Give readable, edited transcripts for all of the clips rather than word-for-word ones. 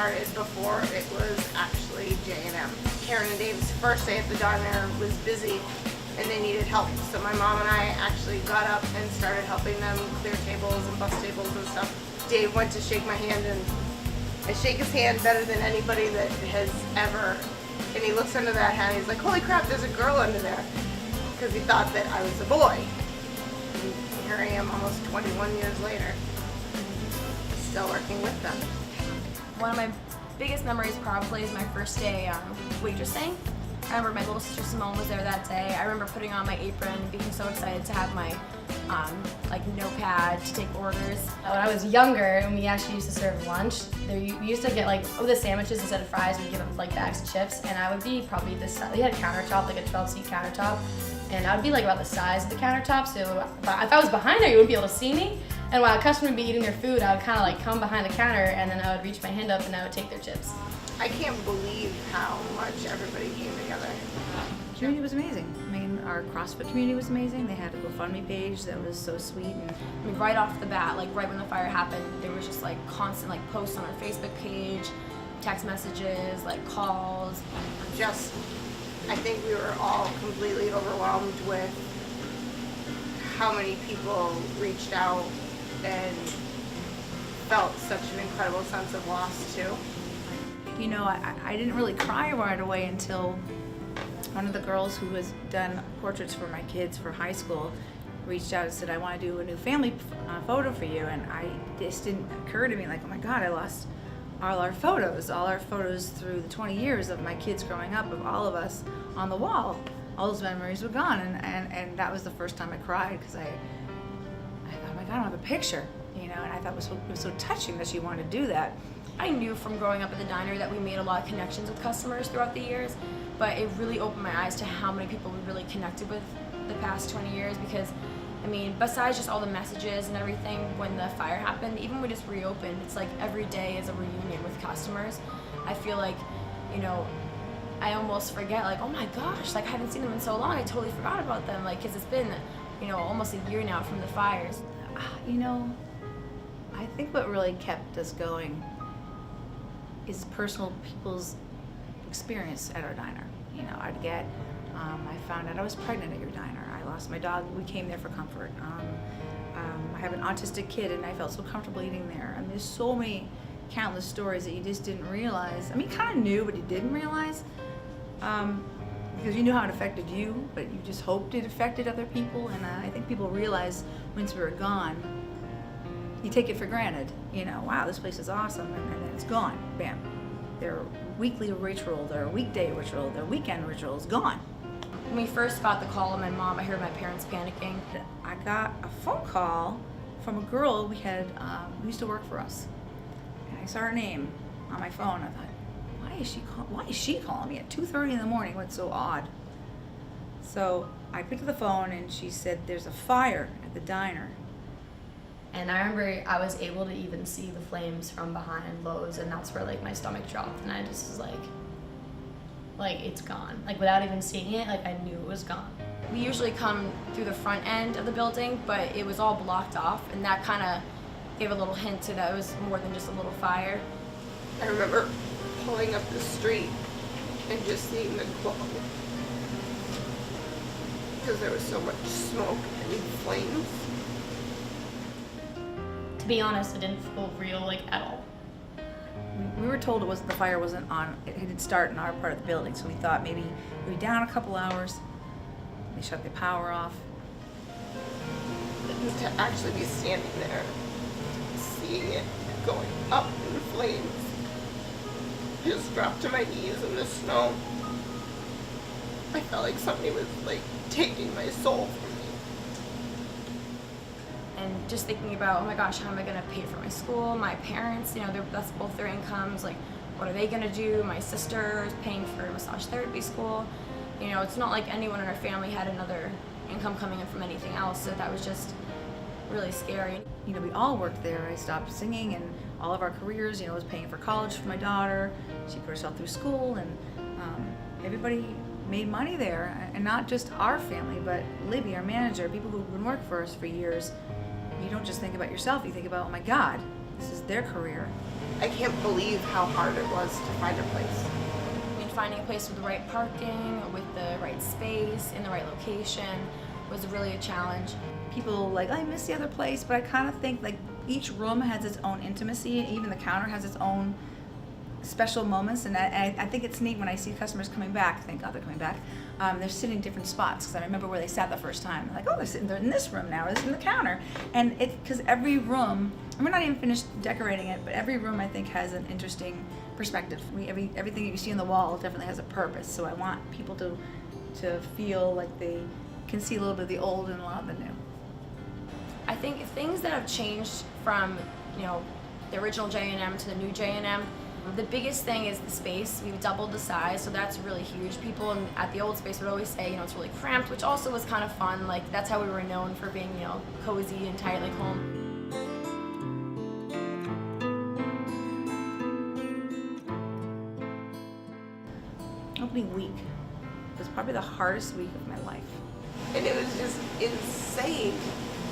started before it was actually J&M. Karen and Dave's first day at the diner was busy and they needed help. So my mom and I actually got up and started helping them clear tables and bus tables and stuff. Dave went to shake my hand and I shake his hand better than anybody that has ever. And he looks under that hat and he's like, holy crap, there's a girl under there. Because he thought that I was a boy. And here I am almost 21 years later, still working with them. One of my biggest memories probably is my first day waitressing. I remember my little sister Simone was there that day. I remember putting on my apron and being so excited to have my notepad to take orders. When I was younger and we actually used to serve lunch, we used to get the sandwiches instead of fries, we'd give them like bags of chips, and I would be probably this size. We had a countertop, like a 12-seat countertop, and I would be like about the size of the countertop, so if I was behind there, you wouldn't be able to see me. And while a customer would be eating their food, I would kind of like come behind the counter and then I would reach my hand up and I would take their chips. I can't believe how much everybody came together. The community was amazing. I mean, our CrossFit community was amazing. They had a GoFundMe page that was so sweet. And I mean, right off the bat, like right when the fire happened, there was just like constant like posts on our Facebook page, text messages, like calls. I think we were all completely overwhelmed with how many people reached out and felt such an incredible sense of loss too. you know, I didn't really cry right away until one of the girls who has done portraits for my kids for high school reached out and said, I want to do a new family photo for you. And this didn't occur to me, like, oh my God, I lost all our photos through the 20 years of my kids growing up, of all of us on the wall. All those memories were gone, and that was the first time I cried, because I thought, oh my God, I don't have a picture, you know, and I thought it was so touching that she wanted to do that. I knew from growing up at the diner that we made a lot of connections with customers throughout the years, but it really opened my eyes to how many people we really connected with the past 20 years, because I mean, besides just all the messages and everything when the fire happened, even when we just reopened, it's like every day is a reunion with customers. I feel like, you know, I almost forget, like, oh my gosh, like I haven't seen them in so long, I totally forgot about them, like, because it's been, you know, almost a year now from the fires. You know, I think what really kept us going is personal people's experience at our diner. You know, I found out I was pregnant at your diner. I lost my dog. We came there for comfort. I have an autistic kid, and I felt so comfortable eating there. I mean, there's so many countless stories that you just didn't realize. I mean, you kind of knew, but you didn't realize, because you knew how it affected you, but you just hoped it affected other people. And I think people realize once we were gone, you take it for granted. You know, wow, this place is awesome, and then it's gone. Bam. Their weekly ritual, their weekday ritual, their weekend ritual is gone. When we first got the call of my mom, I heard my parents panicking. I got a phone call from a girl we who used to work for us. And I saw her name on my phone. I thought, why is she calling me at 2:30 in the morning? What's so odd? So I picked up the phone and she said, there's a fire at the diner. And I remember I was able to even see the flames from behind Lowe's, and that's where like my stomach dropped, and I just was like it's gone. Like without even seeing it, like I knew it was gone. We usually come through the front end of the building, but it was all blocked off, and that kind of gave a little hint to that it was more than just a little fire. I remember pulling up the street and just seeing the glow, because there was so much smoke and flames. To be honest, it didn't feel real, like, at all. We were told the fire wasn't on, it didn't start in our part of the building, so we thought maybe we'd be down a couple hours, they shut the power off. And to actually be standing there, seeing it going up in flames, I just dropped to my knees in the snow. I felt like somebody was like taking my soul from me. And just thinking about, oh my gosh, how am I going to pay for my school? My parents, you know, that's both their incomes. Like, what are they going to do? My sister is paying for massage therapy school. You know, it's not like anyone in our family had another income coming in from anything else. So that was just really scary. You know, we all worked there. I stopped singing, and all of our careers, you know, was paying for college for my daughter. She put herself through school, and everybody made money there. And not just our family, but Libby, our manager, people who've been working for us for years. You don't just think about yourself, you think about, oh my God, this is their career. I can't believe how hard it was to find a place. I mean, finding a place with the right parking, with the right space, in the right location was really a challenge. People like, I miss the other place, but I kind of think like each room has its own intimacy, and even the counter has its own special moments, and I think it's neat when I see customers coming back. Thank God they're coming back. They're sitting in different spots because I remember where they sat the first time. Like, oh, they're in this room now. They're in the counter, and it's because every room, and we're not even finished decorating it, but every room I think has an interesting perspective. Everything you see on the wall definitely has a purpose. So I want people to feel like they can see a little bit of the old and a lot of the new. I think things that have changed from, the original J&M to the new J&M, the biggest thing is the space. We've doubled the size, so that's really huge. People at the old space would always say, it's really cramped, which also was kind of fun. Like, that's how we were known for being, cozy and tight like home. Opening week was probably the hardest week of my life. And it was just insane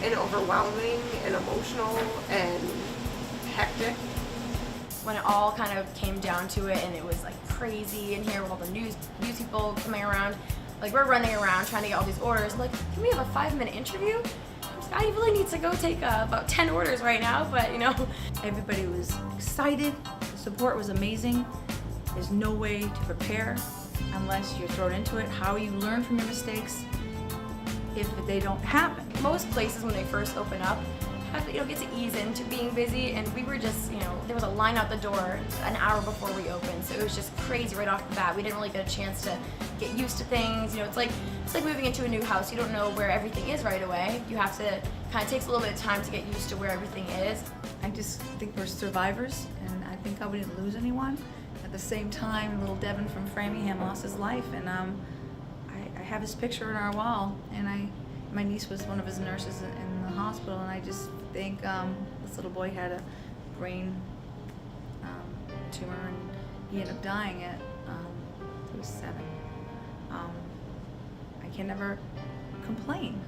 and overwhelming and emotional and hectic. When it all kind of came down to it, and it was like crazy in here with all the news people coming around, like we're running around trying to get all these orders. Like, can we have a 5-minute interview? I really need to go take about 10 orders right now, but Everybody was excited. The support was amazing. There's no way to prepare unless you're thrown into it. How you learn from your mistakes if they don't happen. Most places when they first open up have to, get to ease into being busy, and we were just, there was a line out the door an hour before we opened, so it was just crazy right off the bat. We didn't really get a chance to get used to things. It's like moving into a new house. You don't know where everything is right away. You have to kind of takes a little bit of time to get used to where everything is. I just think we're survivors, and I think we didn't lose anyone. At the same time, little Devin from Framingham lost his life, and I have his picture on our wall, and my niece was one of his nurses in the hospital, and I just think this little boy had a brain tumor, and he ended up dying at he was 7. I can never complain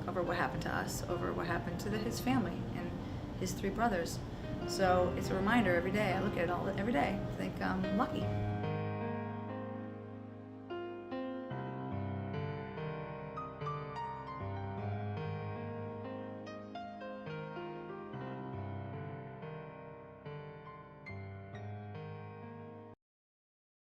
over what happened to us, over what happened to his family and his 3 brothers. So it's a reminder every day. I look at it every day. I think I'm lucky.